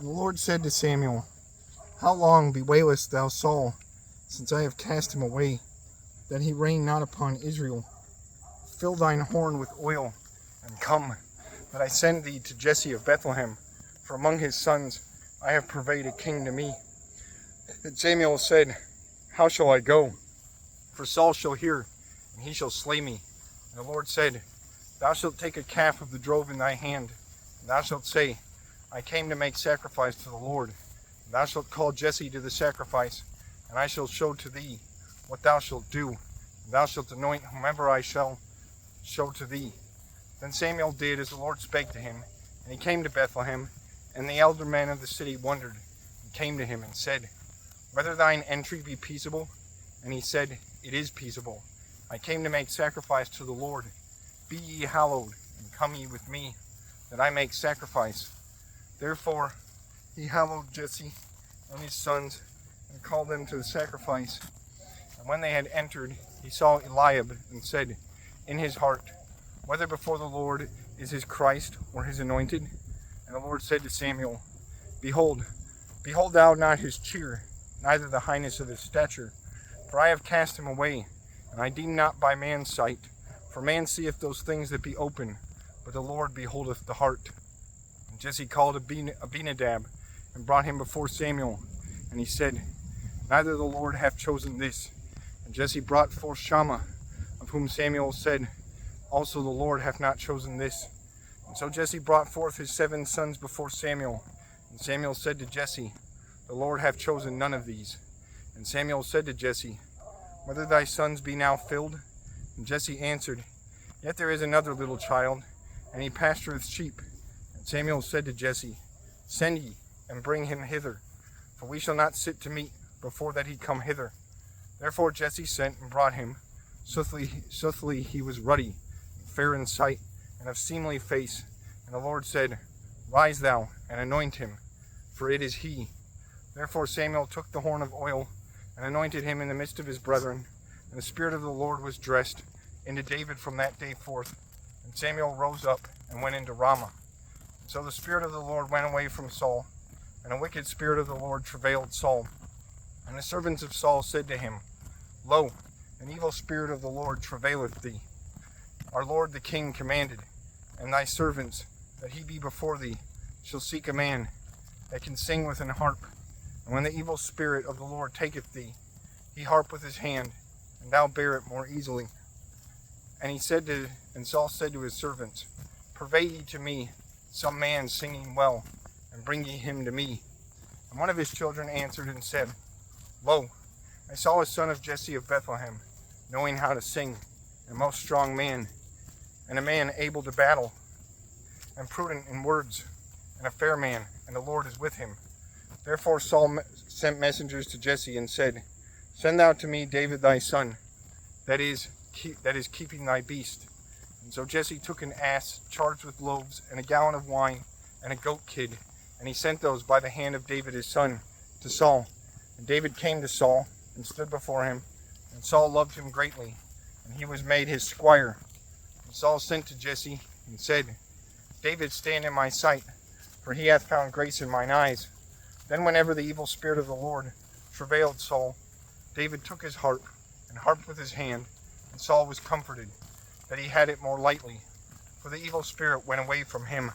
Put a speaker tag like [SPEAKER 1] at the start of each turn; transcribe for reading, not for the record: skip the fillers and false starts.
[SPEAKER 1] And the Lord said to Samuel, How long bewailest thou Saul, since I have cast him away, that he reign not upon Israel? Fill thine horn with oil, and come, that I send thee to Jesse of Bethlehem, for among his sons I have purveyed a king to me. And Samuel said, How shall I go? For Saul shall hear, and he shall slay me. And the Lord said, Thou shalt take a calf of the drove in thy hand, and thou shalt say, I came to make sacrifice to the Lord. And thou shalt call Jesse to the sacrifice, and I shall show to thee what thou shalt do. And thou shalt anoint whomever I shall show to thee. Then Samuel did as the Lord spake to him, and he came to Bethlehem, and the elder men of the city wondered, and came to him and said, Whether thine entry be peaceable? And he said, It is peaceable. I came to make sacrifice to the Lord. Be ye hallowed, and come ye with me, that I make sacrifice. Therefore he hallowed Jesse and his sons, and called them to the sacrifice. And when they had entered, he saw Eliab, and said in his heart, Whether before the Lord is his Christ, or his anointed? And the Lord said to Samuel, Behold thou not his cheer, neither the highness of his stature. For I have cast him away, and I deem not by man's sight. For man seeth those things that be open, but the Lord beholdeth the heart. And Jesse called Abinadab, and brought him before Samuel. And he said, Neither the Lord hath chosen this. And Jesse brought forth Shammah, of whom Samuel said, Also the Lord hath not chosen this. And so Jesse brought forth his 7 sons before Samuel. And Samuel said to Jesse, The Lord hath chosen none of these. And Samuel said to Jesse, Whether thy sons be now filled? And Jesse answered, Yet there is another little child, and he pastureth sheep. And Samuel said to Jesse, Send ye, and bring him hither, for we shall not sit to meat before that he come hither. Therefore Jesse sent and brought him. Soothly he was ruddy, and fair in sight, and of seemly face. And the Lord said, Rise thou, and anoint him, for it is he. Therefore Samuel took the horn of oil, and anointed him in the midst of his brethren. And the Spirit of the Lord was dressed into David from that day forth. And Samuel rose up, and went into Ramah. And so the Spirit of the Lord went away from Saul, and a wicked spirit of the Lord travailed Saul. And the servants of Saul said to him, Lo, an evil spirit of the Lord travaileth thee. Our Lord the king commanded, and thy servants, that he be before thee, shall seek a man that can sing with an harp. And when the evil spirit of the Lord taketh thee, he harp with his hand, and thou bear it more easily. And Saul said to his servants, Purvey ye to me some man singing well, and bring ye him to me. And one of his children answered and said, Lo, I saw a son of Jesse of Bethlehem, knowing how to sing, a most strong man, and a man able to battle, and prudent in words, and a fair man, and the Lord is with him. Therefore Saul sent messengers to Jesse and said, Send thou to me David thy son, that is keeping thy beast. And so Jesse took an ass charged with loaves, and a gallon of wine, and a goat kid, and he sent those by the hand of David his son to Saul. And David came to Saul, and stood before him, and Saul loved him greatly, and he was made his squire. And Saul sent to Jesse, and said, David stand in my sight, for he hath found grace in mine eyes. Then whenever the evil spirit of the Lord travailed Saul, David took his harp, and harped with his hand, and Saul was comforted, that he had it more lightly, for the evil spirit went away from him.